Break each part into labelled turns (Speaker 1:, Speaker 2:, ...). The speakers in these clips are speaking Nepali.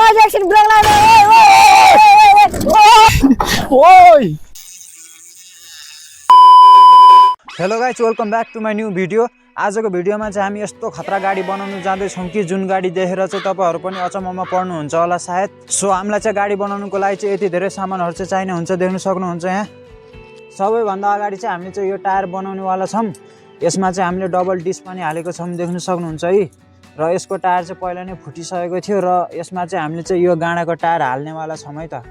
Speaker 1: नॉइज एक्सन ब्रेक लाग्यो
Speaker 2: ओइ hello guys welcome back to my new video. आजको भिडियोमा चाहिँ हामी यस्तो खतरा गाडी बनाउनु जाँदैछौँ कि जुन गाडी देखेर चाहिँ तपाईँहरू पनि अचम्ममा पर्नुहुन्छ होला सायद। सो हामीलाई चाहिँ गाडी बनाउनुको लागि चाहिँ यति धेरै सामानहरू चाहिँ चाहिने हुन्छ, देख्न सक्नुहुन्छ यहाँ। सबैभन्दा अगाडि चाहिँ हामीले चाहिँ यो टायर बनाउनेवाला छौँ। यसमा चाहिँ हामीले डबल डिस्क पनि हालेको छौँ, देख्न सक्नुहुन्छ है। र यसको टायर चाहिँ पहिला नै फुटिसकेको थियो र यसमा चाहिँ हामीले चाहिँ यो गाडाको टायर हाल्नेवाला छौँ है त।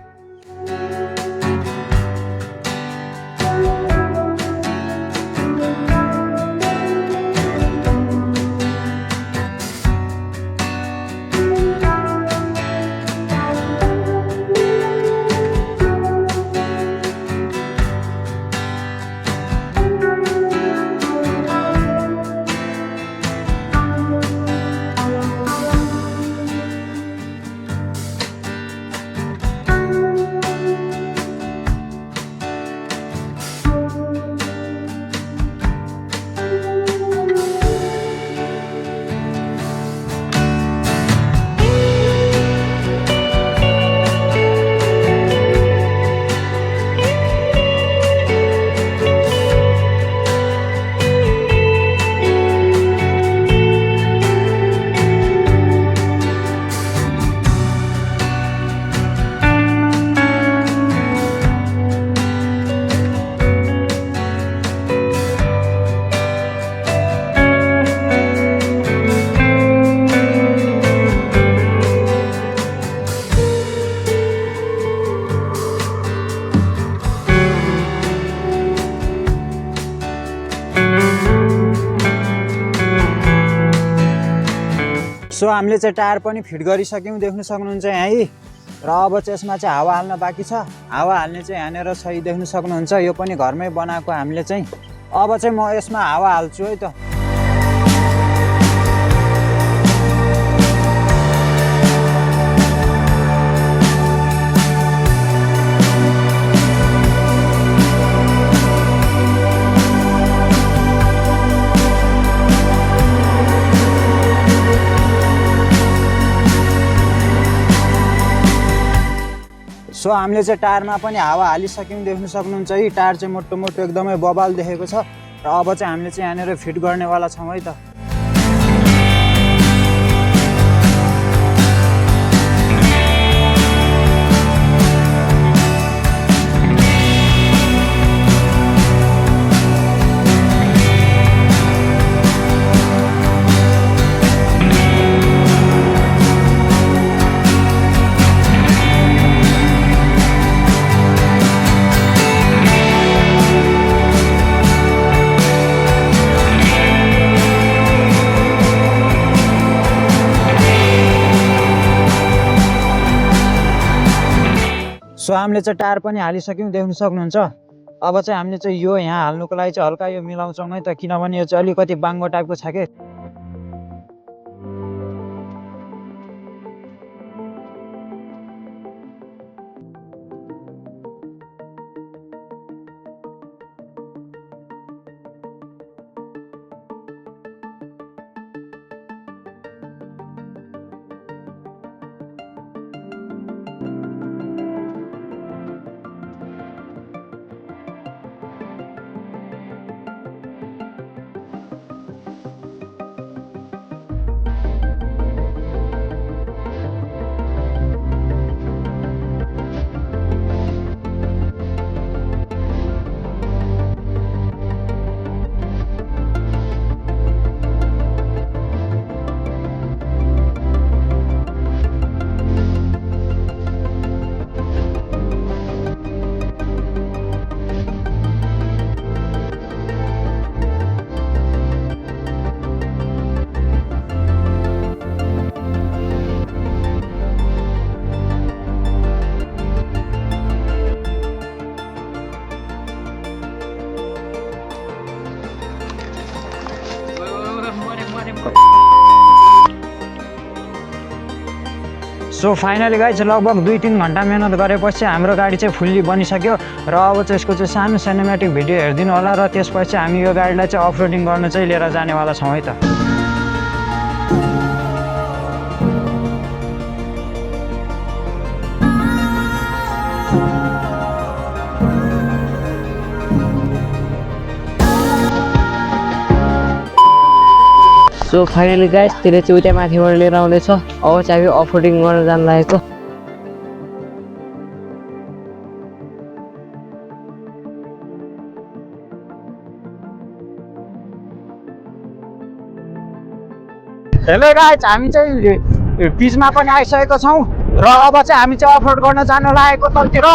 Speaker 2: सो हामीले चाहिँ टायर पनि फिट गरिसक्यौँ, देख्न सक्नुहुन्छ यहाँ है। र अब चाहिँ यसमा चाहिँ हावा हाल्न बाँकी छ। हावा हाल्ने चाहिँ यहाँनिर सही देख्न सक्नुहुन्छ, यो पनि घरमै बनाएको हामीले चाहिँ। अब चाहिँ म यसमा हावा हाल्छु है त। सो हामीले चाहिँ टायरमा पनि हावा हालिसक्यौँ, देख्न सक्नुहुन्छ है। टायर चाहिँ मोटो मोटो एकदमै बबाल देखेको छ। र अब चाहिँ हामीले चाहिँ यहाँनिर फिट गर्नेवाला छौँ है त। सो हामीले चाहिँ टायर पनि हालिसक्यौँ, देख्न सक्नुहुन्छ। अब चाहिँ हामीले चाहिँ यो यहाँ हाल्नुको लागि चाहिँ हल्का यो मिलाउँछौँ है त, किनभने यो चाहिँ अलिकति बाङ्गो टाइपको छ के। सो फाइनली गाइज लगभग 2-3 घन्टा मेहनत गरेपछि हाम्रो गाडी चाहिँ फुल्ली बनिसक्यो। र अब चाहिँ यसको चाहिँ सानो सिनेमेटिक भिडियो हेरिदिनु होला। र त्यसपछि हामी यो गाडीलाई चाहिँ अफरोडिङ गर्न चाहिँ लिएर जानेवाला छौँ है त।
Speaker 1: सो फाइनली गाइस त्यसले चाहिँ उता माथिबाट लिएर आउँदैछ। अब चाहिँ हामी अफ रोडिङ गर्न जान लागेको।
Speaker 2: हेलो गाइस, हामी चाहिँ पिचमा पनि आइसकेको छौँ र अब चाहिँ हामी चाहिँ अफरोड गर्न जान लागेको तलतिर।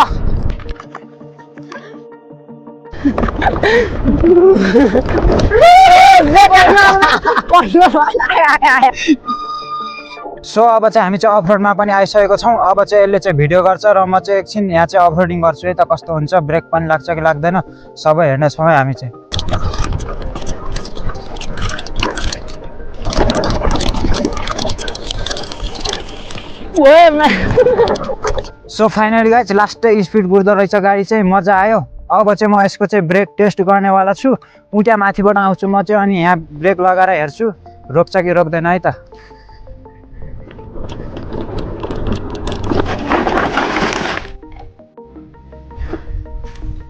Speaker 2: सो अब चाहिँ हामी चाहिँ अफरोडमा पनि आइसकेको छौँ। अब चाहिँ यसले चाहिँ भिडियो गर्छ र म चाहिँ एकछिन यहाँ चाहिँ अफरोडिङ गर्छु है त कस्तो हुन्छ, ब्रेक पनि लाग्छ कि लाग्दैन सबै हेर्नेछौँ है हामी चाहिँ। सो फाइनली गाइस लास्टै स्पिड कुद्दो रहेछ गाडी चाहिँ, मजा आयो। अब चाहिँ म यसको चाहिँ ब्रेक टेस्ट गर्नेवाला छु। उता माथिबाट आउँछु म चाहिँ अनि यहाँ ब्रेक लगाएर हेर्छु रोक्छ कि रोक्दैन है त।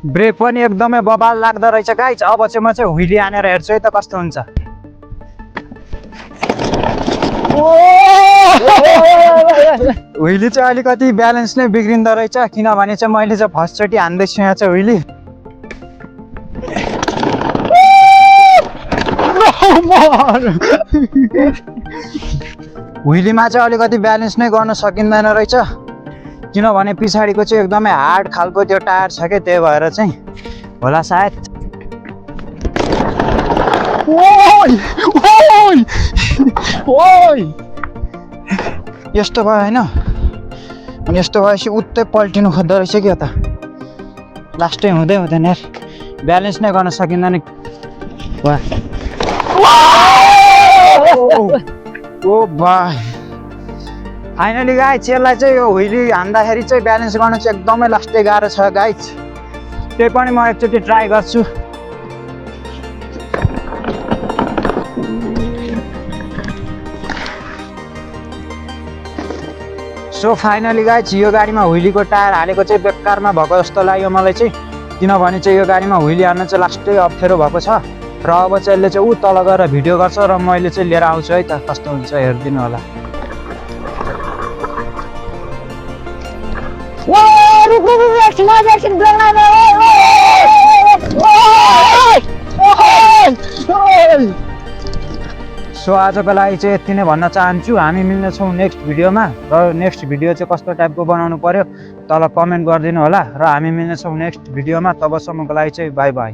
Speaker 2: ब्रेक पनि एकदमै बबाल लाग्दो रहेछ गाइस। अब चाहिँ म चाहिँ व्हिली हानेर हेर्छु है त कस्तो हुन्छ। व्हिली चाहिँ अलिकति ब्यालेन्स नै बिग्रिँदो रहेछ, किनभने चाहिँ मैले चाहिँ फर्स्टचोटि हान्दैछु यहाँ चाहिँ व्हिली। व्हिलीमा चाहिँ अलिकति ब्यालेन्स नै गर्न सकिँदैन रहेछ, किनभने पछाडिको चाहिँ एकदमै हार्ड खालको त्यो टायर छ क्या, त्यही भएर चाहिँ होला सायद। यस्तो भयो होइन, अनि यस्तो भएपछि उत्तै पल्टिनु खोज्दो रहेछ कि यता, लास्टै हुँदै हुँदैन यार, ब्यालेन्स नै गर्न सकिँदैन। ओ भाइ फाइनली गाइस यसलाई चाहिँ यो व्हिली हान्दाखेरि चाहिँ ब्यालेन्स गर्न चाहिँ एकदमै लास्टै गाह्रो छ गाइस। त्यही पनि म एकचोटि ट्राई गर्छु। सो फाइनली गाइस यो गाडीमा व्हिलीको टायर हालेको चाहिँ बेकारमा भएको जस्तो लाग्यो मलाई चाहिँ, किनभने चाहिँ यो गाडीमा व्हिली हाल्न चाहिँ लास्टै अप्ठ्यारो भएको छ। र अब चाहिँ यसले चाहिँ ऊ तल गएर भिडियो गर्छ र मैले चाहिँ लिएर आउँछु है त, कस्तो हुन्छ हेरिदिनु होला। सो आजको लागि चाहिँ यति नै भन्न चाहन्छु। हामी मिल्नेछौँ नेक्स्ट भिडियोमा, र नेक्स्ट भिडियो चाहिँ कस्तो टाइपको बनाउनु पर्यो तल कमेन्ट गरिदिनु होला, र हामी मिल्नेछौँ नेक्स्ट भिडियोमा। तबसम्मको लागि चाहिँ बाई बाई।